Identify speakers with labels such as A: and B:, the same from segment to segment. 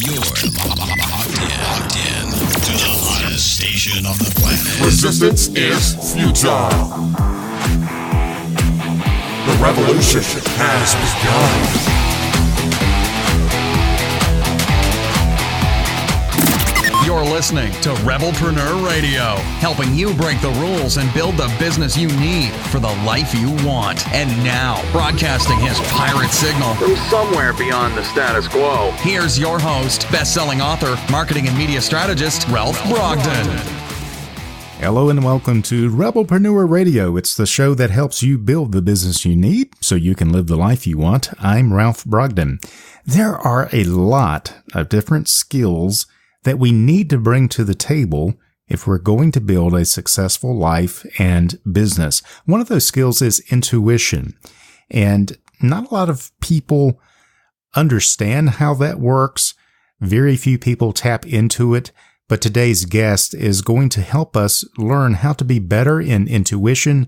A: You're locked in to the hottest station on the planet.
B: Resistance is futile. The revolution has begun.
C: You're listening to Rebelpreneur Radio, helping you break the rules and build the business you need for the life you want. And now, broadcasting his pirate signal
D: from somewhere beyond the status quo,
C: here's your host, best-selling author, marketing and media strategist, Ralph Brogden.
E: Hello and welcome to Rebelpreneur Radio. It's the show that helps you build the business you need so you can live the life you want. I'm Ralph Brogden. There are a lot of different skills that we need to bring to the table if we're going to build a successful life and business. One of those skills is intuition, and not a lot of people understand how that works. Very few people tap into it, but today's guest is going to help us learn how to be better in intuition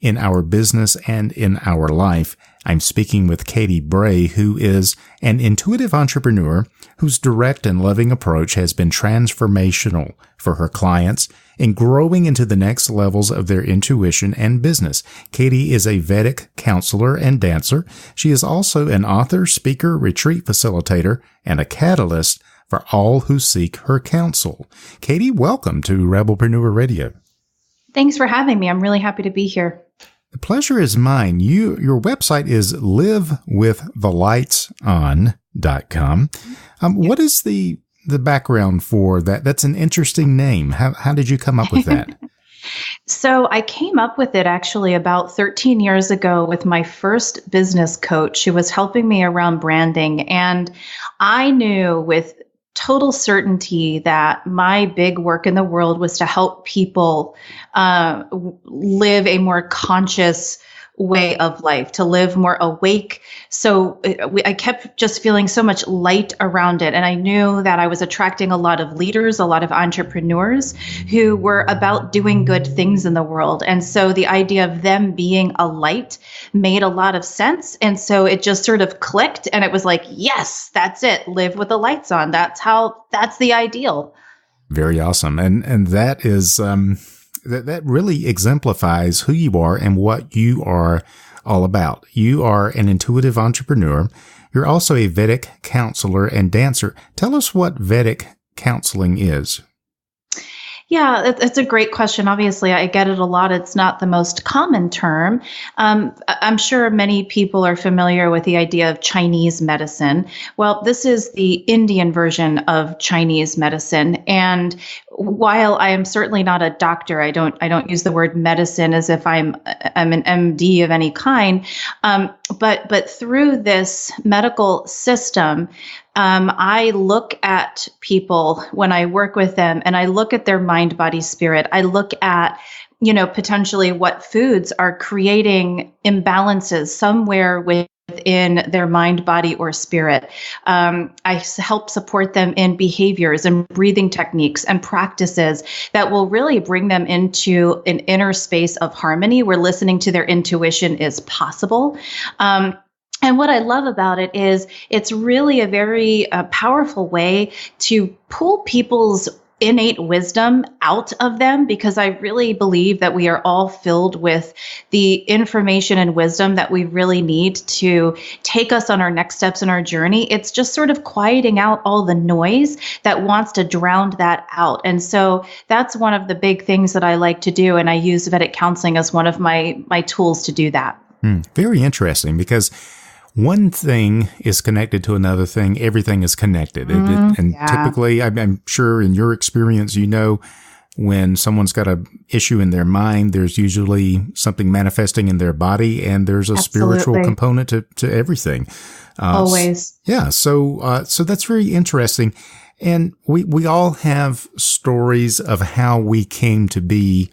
E: in our business and in our life. I'm speaking with Katy Bray, who is an intuitive entrepreneur whose direct and loving approach has been transformational for her clients in growing into the next levels of their intuition and business. Katy is a Vedic counselor and dancer. She is also an author, speaker, retreat facilitator, and a catalyst for all who seek her counsel. Katy, welcome to Rebelpreneur Radio.
F: Thanks for having me. I'm really happy to be here.
E: The pleasure is mine. Your website is livewiththelightson.com. What is the background for that? That's an interesting name. How did you come up with that?
F: So I came up with it actually about 13 years ago with my first business coach who was helping me around branding. And I knew with total certainty that my big work in the world was to help people live a more conscious way of life, to live more awake. So I kept just feeling so much light around it. And I knew that I was attracting a lot of leaders, a lot of entrepreneurs who were about doing good things in the world. And so the idea of them being a light made a lot of sense. And so it just sort of clicked and it was like, yes, that's it. Live with the lights on. That's the ideal.
E: Very awesome. And that is, that really exemplifies who you are and what you are all about. You are an intuitive entrepreneur. You're also a Vedic counselor and dancer. Tell us what Vedic counseling is.
F: Yeah, it's a great question. Obviously, I get it a lot. It's not the most common term. I'm sure many people are familiar with the idea of Chinese medicine. Well, this is the Indian version of Chinese medicine. And while I am certainly not a doctor, I don't use the word medicine as if I'm an MD of any kind. But through this medical system, I look at people when I work with them and I look at their mind, body, spirit. I look at, potentially what foods are creating imbalances somewhere within their mind, body, or spirit. I help support them in behaviors and breathing techniques and practices that will really bring them into an inner space of harmony where listening to their intuition is possible. And what I love about it is it's really a very powerful way to pull people's innate wisdom out of them, because I really believe that we are all filled with the information and wisdom that we really need to take us on our next steps in our journey. It's just sort of quieting out all the noise that wants to drown that out. And so that's one of the big things that I like to do. And I use Vedic counseling as one of my tools to do that.
E: Very interesting, because one thing is connected to another thing. Everything is connected. Typically, I'm sure in your experience, when someone's got an issue in their mind, there's usually something manifesting in their body, and there's a spiritual component to everything.
F: Always.
E: Yeah. So that's very interesting. And we all have stories of how we came to be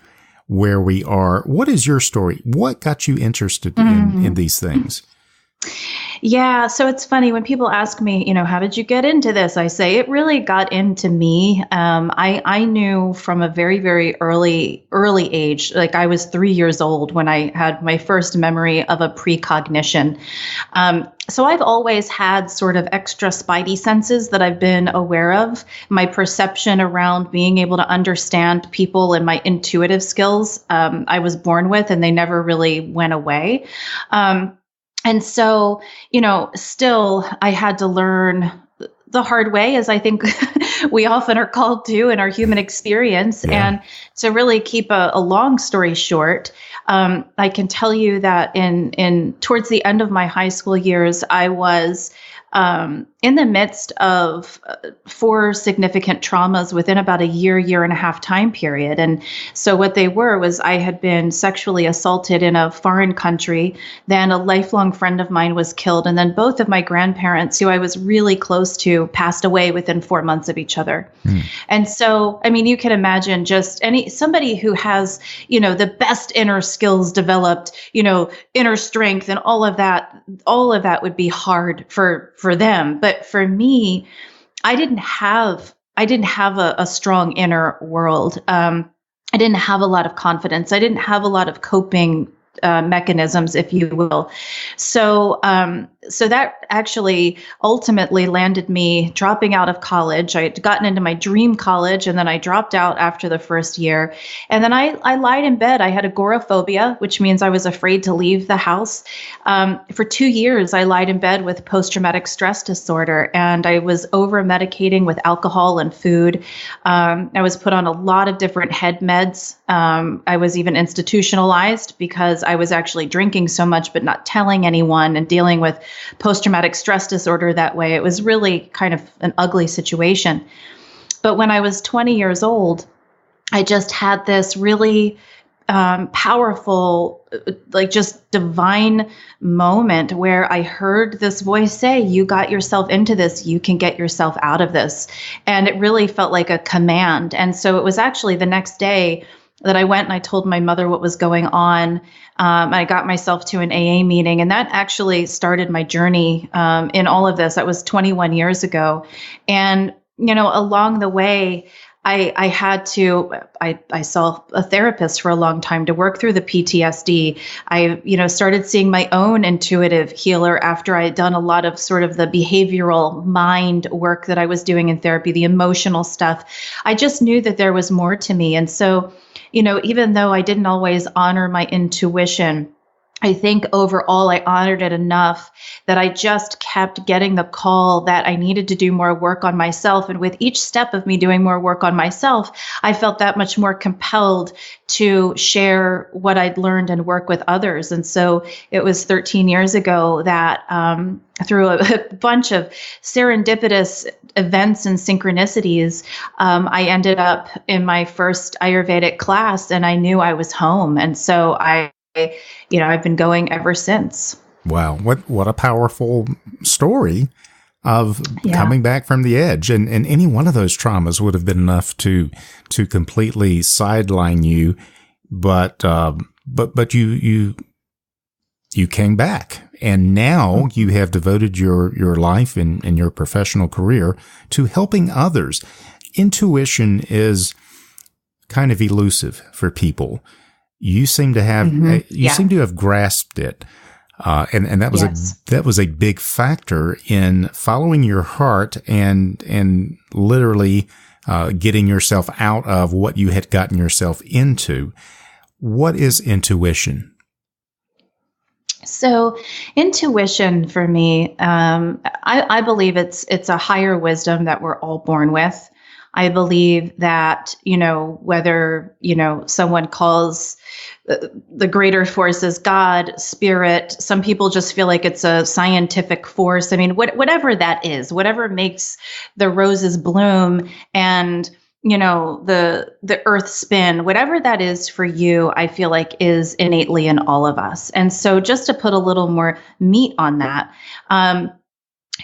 E: where we are. What is your story? What got you interested in these things?
F: Yeah, so it's funny when people ask me, how did you get into this? I say it really got into me. I knew from a very, very early age, like I was 3 years old when I had my first memory of a precognition. So I've always had sort of extra spidey senses that I've been aware of. My perception around being able to understand people and my intuitive skills, I was born with, and they never really went away. And so, still I had to learn the hard way, as I think we often are called to in our human experience.
E: Yeah.
F: And to really keep a long story short, I can tell you that in towards the end of my high school years, I was in the midst of 4 significant traumas within about a year and a half time period. And so what they were was I had been sexually assaulted in a foreign country. Then a lifelong friend of mine was killed. And then both of my grandparents, who I was really close to, passed away within 4 months of each other. And so, I mean, you can imagine just somebody who has, the best inner skills developed, inner strength and all of that would be hard for them. But for me, I didn't have a strong inner world. I didn't have a lot of confidence. I didn't have a lot of coping mechanisms, if you will. So that actually ultimately landed me dropping out of college. I had gotten into my dream college, and then I dropped out after the first year. And then I lied in bed. I had agoraphobia, which means I was afraid to leave the house. For 2 years, I lied in bed with post-traumatic stress disorder, and I was over-medicating with alcohol and food. I was put on a lot of different head meds. I was even institutionalized because I was actually drinking so much, but not telling anyone, and dealing with post-traumatic stress disorder that way. It was really kind of an ugly situation. But when I was 20 years old, I just had this really powerful, like just divine moment where I heard this voice say, "You got yourself into this, you can get yourself out of this." And it really felt like a command. And so it was actually the next day that I went and I told my mother what was going on. I got myself to an AA meeting, and that actually started my journey in all of this. That was 21 years ago. And, along the way, I saw a therapist for a long time to work through the PTSD. I, started seeing my own intuitive healer after I had done a lot of sort of the behavioral mind work that I was doing in therapy, the emotional stuff. I just knew that there was more to me. And so, even though I didn't always honor my intuition, I think overall I honored it enough that I just kept getting the call that I needed to do more work on myself. And with each step of me doing more work on myself, I felt that much more compelled to share what I'd learned and work with others. And so it was 13 years ago that through a bunch of serendipitous events and synchronicities, I ended up in my first Ayurvedic class, and I knew I was home. And so I've been going ever since.
E: Wow. What a powerful story of coming back from the edge. And any one of those traumas would have been enough to completely sideline you. But you came back, and now you have devoted your life and your professional career to helping others. Intuition is kind of elusive for people. You seem to have seem to have grasped it, and that was that was a big factor in following your heart and literally getting yourself out of what you had gotten yourself into. What is intuition?
F: So, intuition for me, I believe it's a higher wisdom that we're all born with. I believe that, whether, someone calls the greater forces God, spirit, some people just feel like it's a scientific force. I mean, whatever that is, whatever makes the roses bloom and, the earth spin, whatever that is for you, I feel like is innately in all of us. And so just to put a little more meat on that,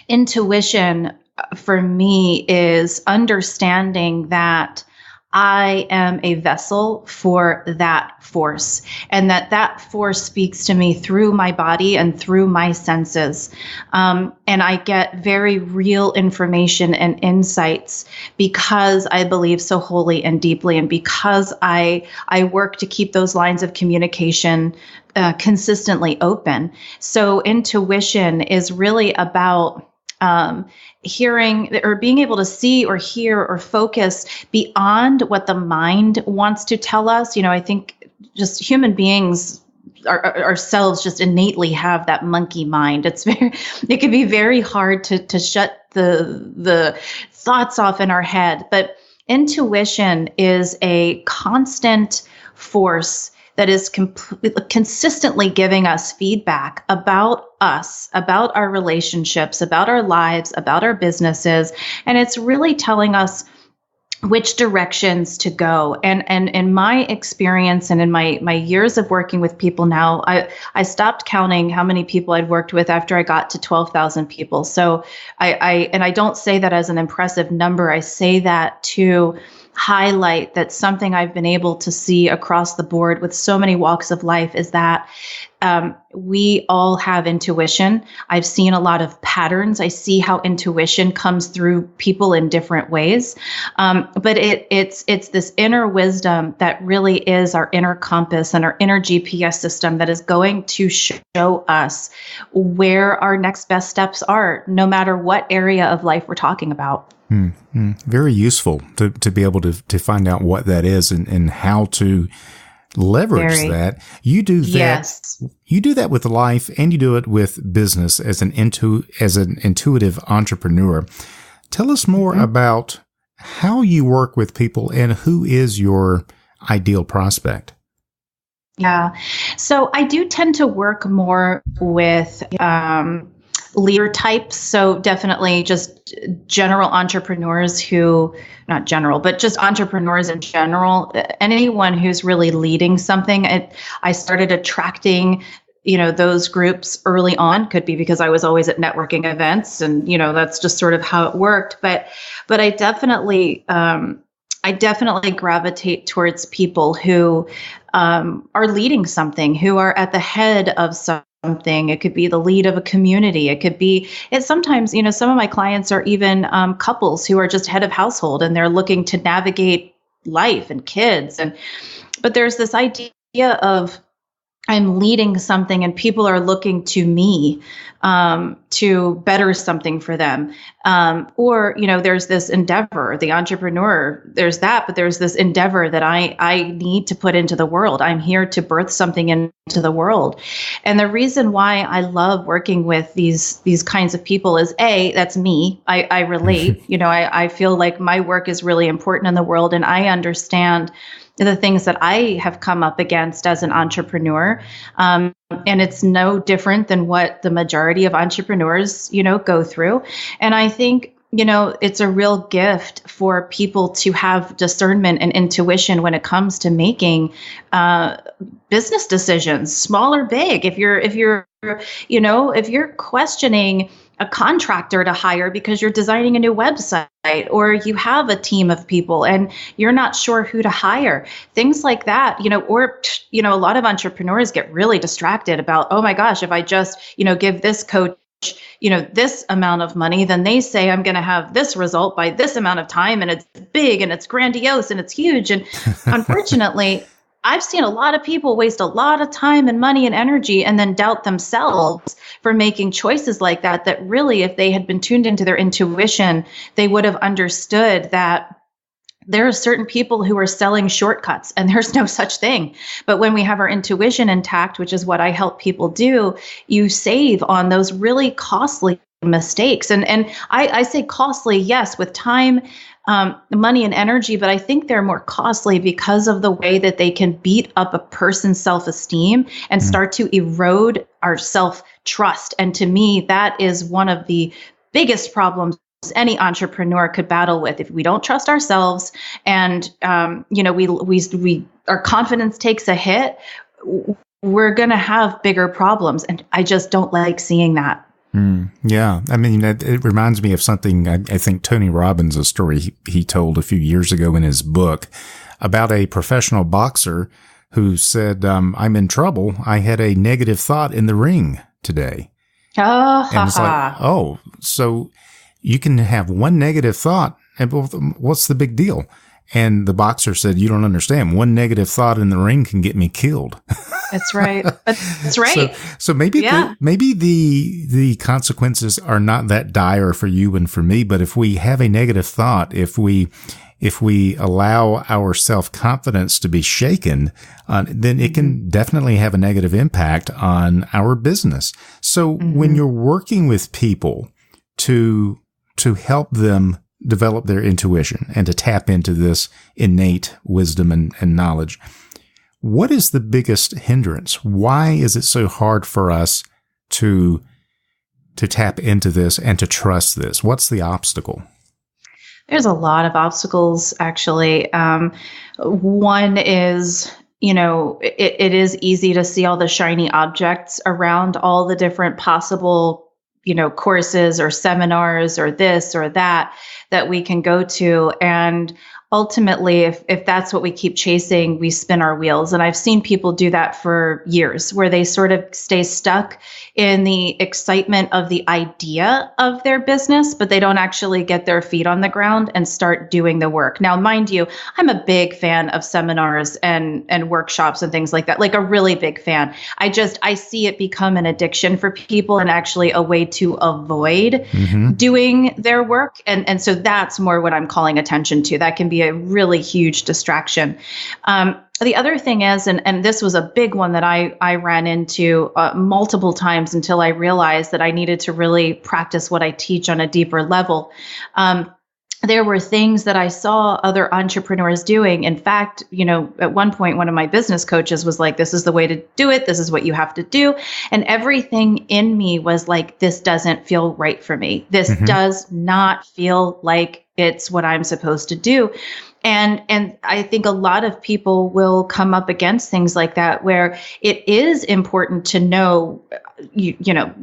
F: intuition for me is understanding that I am a vessel for that force, and that force speaks to me through my body and through my senses. And I get very real information and insights because I believe so wholly and deeply, and because I work to keep those lines of communication consistently open. So intuition is really about hearing or being able to see or hear or focus beyond what the mind wants to tell us. I think just human beings ourselves just innately have that monkey mind. It can be very hard to shut the thoughts off in our head, but intuition is a constant force that is consistently giving us feedback about us, about our relationships, about our lives, about our businesses. And it's really telling us which directions to go. And in my experience and in my years of working with people now, I stopped counting how many people I'd worked with after I got to 12,000 people. So I don't say that as an impressive number. I say that to highlight that something I've been able to see across the board with so many walks of life is that we all have intuition. I've seen a lot of patterns. I see how intuition comes through people in different ways. But it's this inner wisdom that really is our inner compass and our inner GPS system that is going to show us where our next best steps are, no matter what area of life we're talking about.
E: Very useful to be able to find out what that is and how to leverage that. You do that.
F: Yes.
E: You do that with life, and you do it with business as an intuitive entrepreneur. Tell us more about how you work with people and who is your ideal prospect.
F: Yeah. So I do tend to work more with leader types. So definitely just general entrepreneurs not general, but just entrepreneurs in general, anyone who's really leading something. I started attracting, those groups early on. Could be because I was always at networking events and, that's just sort of how it worked. But I definitely gravitate towards people who are leading something, who are at the head of something. It could be the lead of a community. It's sometimes, some of my clients are even couples who are just head of household and they're looking to navigate life and kids. But there's this idea of I'm leading something and people are looking to me to better something for them. Or, there's this endeavor, the entrepreneur, there's that, but there's this endeavor that I need to put into the world. I'm here to birth something into the world. And the reason why I love working with these kinds of people is that's me. I relate, I feel like my work is really important in the world, and I understand the things that I have come up against as an entrepreneur. And it's no different than what the majority of entrepreneurs, go through. And I think, it's a real gift for people to have discernment and intuition when it comes to making business decisions, small or big. If you're questioning a contractor to hire because you're designing a new website, or you have a team of people and you're not sure who to hire, things like that, or, a lot of entrepreneurs get really distracted about, oh my gosh, if I just, give this coach, this amount of money, then they say I'm going to have this result by this amount of time. And it's big and it's grandiose and it's huge. And unfortunately, I've seen a lot of people waste a lot of time and money and energy and then doubt themselves for making choices like that really, if they had been tuned into their intuition, they would have understood that there are certain people who are selling shortcuts and there's no such thing. But when we have our intuition intact, which is what I help people do, you save on those really costly mistakes. And I say costly, yes, with time, money and energy, but I think they're more costly because of the way that they can beat up a person's self-esteem and start to erode our self-trust. And to me, that is one of the biggest problems any entrepreneur could battle with. If we don't trust ourselves and, our confidence takes a hit, we're going to have bigger problems. And I just don't like seeing that.
E: Yeah. I mean, it reminds me of something, I think Tony Robbins, a story he told a few years ago in his book about a professional boxer who said, I'm in trouble. I had a negative thought in the ring today.
F: Oh,
E: and it's like, oh, so you can have one negative thought, and what's the big deal? And the boxer said, you don't understand. One negative thought in the ring can get me killed.
F: That's right. That's right.
E: So maybe maybe the consequences are not that dire for you and for me, but if we have a negative thought, if we allow our self-confidence to be shaken, then it can definitely have a negative impact on our business. So when you're working with people to help them develop their intuition and to tap into this innate wisdom and knowledge, what is the biggest hindrance? Why is it so hard for us to tap into this and to trust this? What's the obstacle?
F: There's a lot of obstacles, actually. One is, it is easy to see all the shiny objects around, all the different possible courses or seminars or this or that we can go to. And ultimately, if that's what we keep chasing, we spin our wheels. And I've seen people do that for years, where they sort of stay stuck in the excitement of the idea of their business, but they don't actually get their feet on the ground and start doing the work. Now, mind you, I'm a big fan of seminars and workshops and things like that, like a really big fan. I see it become an addiction for people and actually a way to avoid doing their work. And so that's more what I'm calling attention to. That can be a really huge distraction. The other thing is, and this was a big one that I ran into multiple times until I realized that I needed to really practice what I teach on a deeper level. There were things that I saw other entrepreneurs doing. In fact, at one point, one of my business coaches was like, this is the way to do it. This is what you have to do. And everything in me was like, this doesn't feel right for me. This does not feel like it's what I'm supposed to do. And I think a lot of people will come up against things like that, where it is important to know,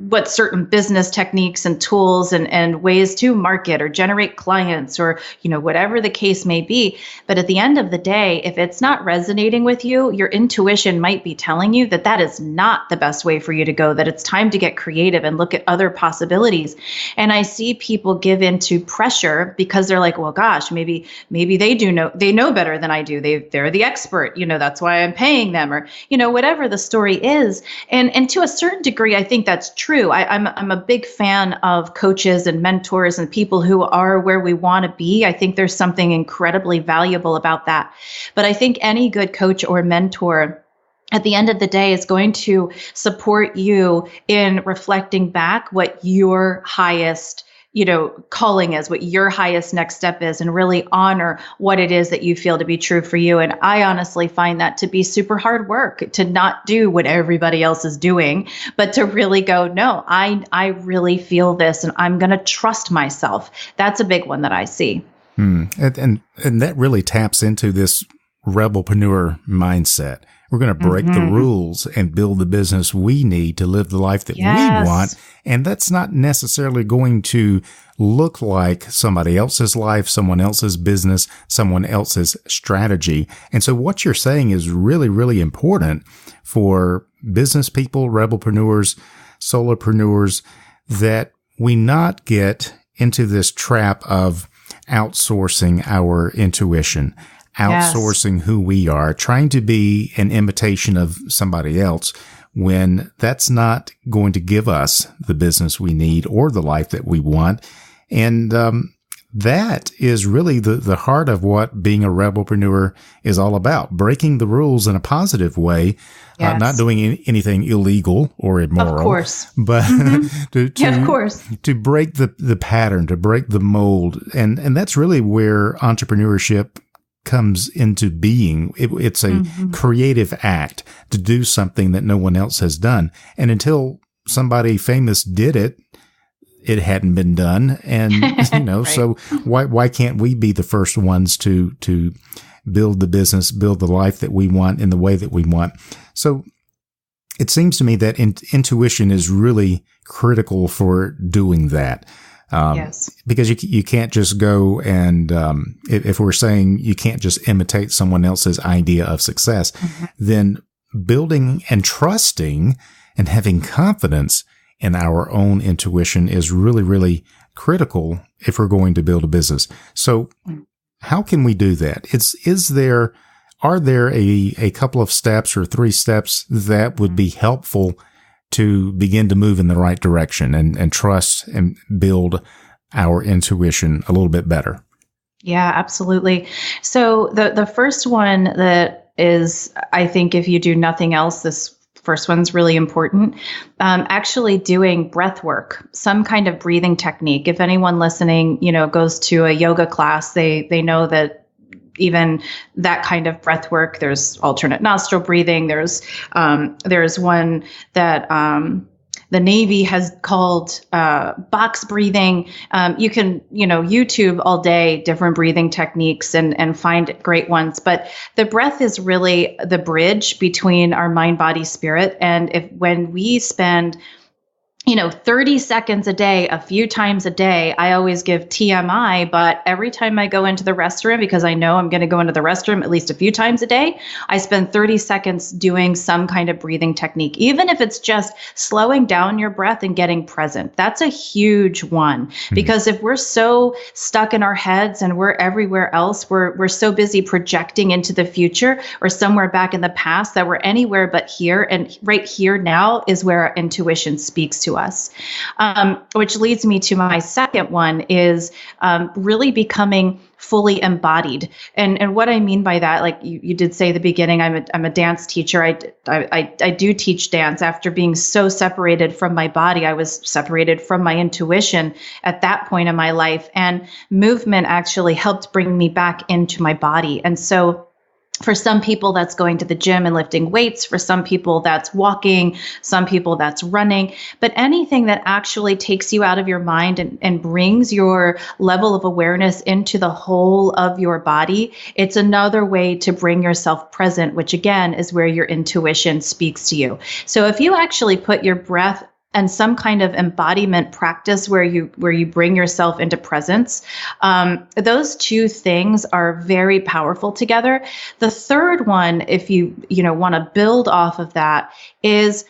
F: what certain business techniques and tools and ways to market or generate clients or, whatever the case may be. But at the end of the day, if it's not resonating with you, your intuition might be telling you that that is not the best way for you to go, that it's time to get creative and look at other possibilities. And I see people give into pressure because they're like, well, gosh, maybe they know better than I do. They're the expert, that's why I'm paying them, or, whatever the story is. And to a certain degree, I think that's true. I'm a big fan of coaches and mentors and people who are where we want to be. I think there's something incredibly valuable about that. But I think any good coach or mentor at the end of the day is going to support you in reflecting back what your highest calling is, what your highest next step is, and really honor what it is that you feel to be true for you. And I honestly find that to be super hard work, to not do what everybody else is doing, but to really go, no, I really feel this and I'm going to trust myself. That's a big one that I see.
E: And that really taps into this Rebelpreneur mindset. We're going to break the rules and build the business we need to live the life that we want. And that's not necessarily going to look like somebody else's life, someone else's business, someone else's strategy. And so what you're saying is really, really important for business people, Rebelpreneurs, solopreneurs, that we not get into this trap of outsourcing our intuition, outsourcing who we are, trying to be an imitation of somebody else when that's not going to give us the business we need or the life that we want. And that is really the heart of what being a Rebelpreneur is all about, breaking the rules in a positive way, not doing anything illegal or immoral.
F: Of course.
E: But
F: of course.
E: To break the pattern, to break the mold. And that's really where entrepreneurship comes into being. It's a creative act to do something that no one else has done. And until somebody famous did it, it hadn't been done. And, right. So why can't we be the first ones to build the business, build the life that we want in the way that we want? So it seems to me that intuition is really critical for doing that.
F: Yes.
E: Because you can't just go and, if we're saying you can't just imitate someone else's idea of success, then building and trusting and having confidence in our own intuition is really, really critical if we're going to build a business. So how can we do that? Are there a couple of steps or 3 steps that would be helpful to begin to move in the right direction and trust and build our intuition a little bit better?
F: Yeah, absolutely. So the first one that is, I think if you do nothing else, this first one's really important. Actually doing breath work, some kind of breathing technique. If anyone listening, goes to a yoga class, they know that even that kind of breath work, there's alternate nostril breathing. There's one that the Navy has called box breathing. You can, YouTube all day different breathing techniques and find great ones. But the breath is really the bridge between our mind, body, spirit. And when we spend 30 seconds a day, a few times a day, I always give TMI, but every time I go into the restroom, because I know I'm going to go into the restroom at least a few times a day, I spend 30 seconds doing some kind of breathing technique, even if it's just slowing down your breath and getting present. That's a huge one, because if we're so stuck in our heads and we're everywhere else, we're so busy projecting into the future or somewhere back in the past that we're anywhere but here. And right here now is where our intuition speaks to us. Which leads me to my second one is really becoming fully embodied. And what I mean by that, like you did say at the beginning, I'm a dance teacher. I do teach dance. After being so separated from my body, I was separated from my intuition at that point in my life. And movement actually helped bring me back into my body. And so for some people, that's going to the gym and lifting weights. For some people, that's walking. Some people, that's running. But anything that actually takes you out of your mind and brings your level of awareness into the whole of your body, it's another way to bring yourself present, which again is where your intuition speaks to you. So if you actually put your breath and some kind of embodiment practice where you bring yourself into presence, those two things are very powerful together. The third one, if you want to build off of that, is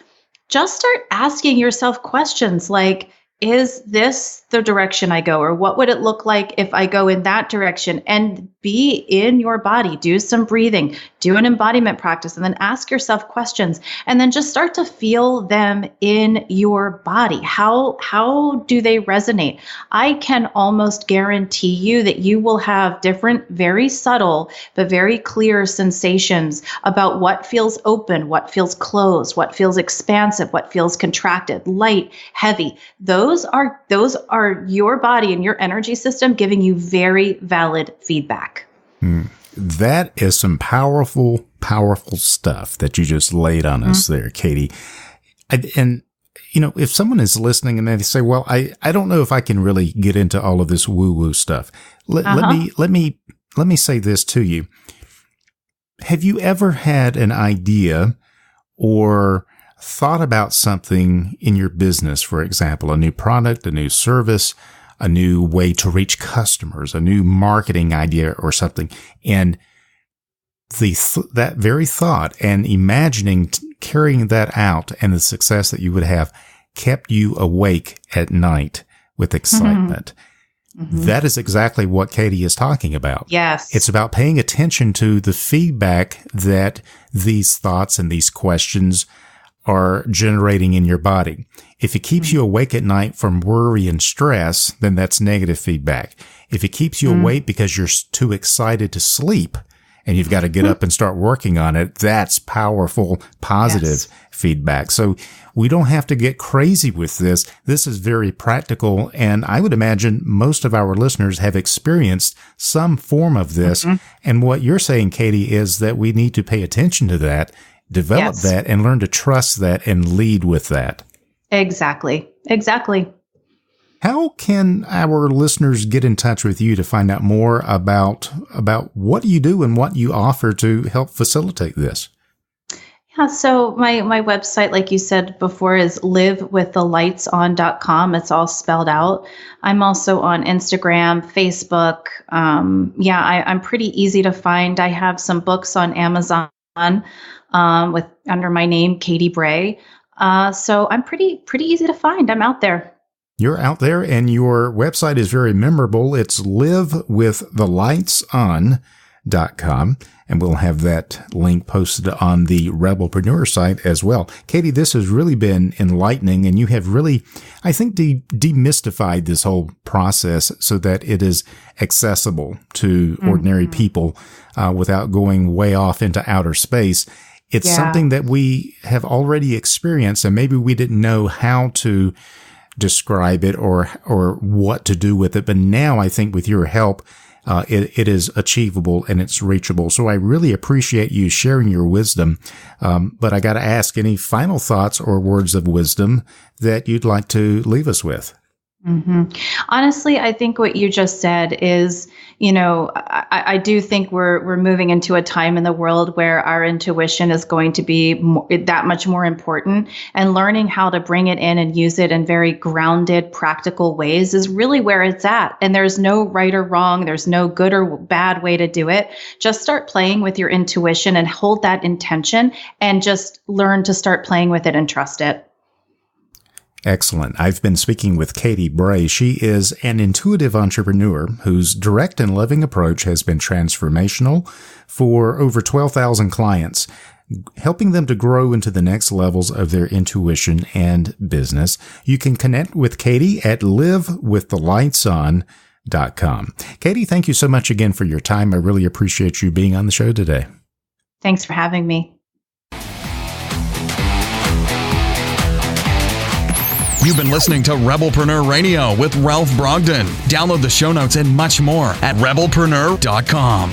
F: just start asking yourself questions like, is this the direction I go? Or what would it look like if I go in that direction? And be in your body, do some breathing, do an embodiment practice, and then ask yourself questions. And then just start to feel them in your body. How do they resonate? I can almost guarantee you that you will have different, very subtle, but very clear sensations about what feels open, what feels closed, what feels expansive, what feels contracted, light, heavy. Those are your body and your energy system giving you very valid feedback.
E: That is some powerful, powerful stuff that you just laid on us there, Katy. And if someone is listening and they say, well, I don't know if I can really get into all of this woo-woo stuff. Let me say this to you. Have you ever had an idea or thought about something in your business, for example, a new product, a new service, a new way to reach customers, a new marketing idea or something, and that very thought and imagining carrying that out and the success that you would have kept you awake at night with excitement? That is exactly what Katy is talking about.
F: Yes.
E: It's about paying attention to the feedback that these thoughts and these questions are generating in your body. If it keeps you awake at night from worry and stress, then that's negative feedback. If it keeps you awake because you're too excited to sleep and you've got to get up and start working on it, that's powerful, positive feedback. So we don't have to get crazy with this. This is very practical, and I would imagine most of our listeners have experienced some form of this. And what you're saying, Katy, is that we need to pay attention to that, develop that, and learn to trust that and lead with that.
F: Exactly.
E: How can our listeners get in touch with you to find out more about what you do and what you offer to help facilitate this?
F: Yeah, so my website, like you said before, is livewiththelightson.com. It's all spelled out. I'm also on Instagram, Facebook. I'm pretty easy to find. I have some books on Amazon with under my name, Katy Bray. So I'm pretty easy to find. I'm out there.
E: You're out there, and your website is very memorable. It's livewiththelightson.com, and we'll have that link posted on the Rebelpreneur site as well. Katy, this has really been enlightening, and you have really, I think, demystified this whole process so that it is accessible to ordinary people without going way off into outer space. It's something that we have already experienced, and maybe we didn't know how to describe it or what to do with it. But now I think with your help, it is achievable and it's reachable. So I really appreciate you sharing your wisdom. But I got to ask, any final thoughts or words of wisdom that you'd like to leave us with?
F: Honestly, I think what you just said is, I do think we're moving into a time in the world where our intuition is going to be that much more important, and learning how to bring it in and use it in very grounded, practical ways is really where it's at. And there's no right or wrong. There's no good or bad way to do it. Just start playing with your intuition and hold that intention and just learn to start playing with it and trust it.
E: Excellent. I've been speaking with Katy Bray. She is an intuitive entrepreneur whose direct and loving approach has been transformational for over 12,000 clients, helping them to grow into the next levels of their intuition and business. You can connect with Katy at livewiththelightson.com. Katy, thank you so much again for your time. I really appreciate you being on the show today.
F: Thanks for having me.
C: You've been listening to Rebelpreneur Radio with Ralph Brogden. Download the show notes and much more at rebelpreneur.com.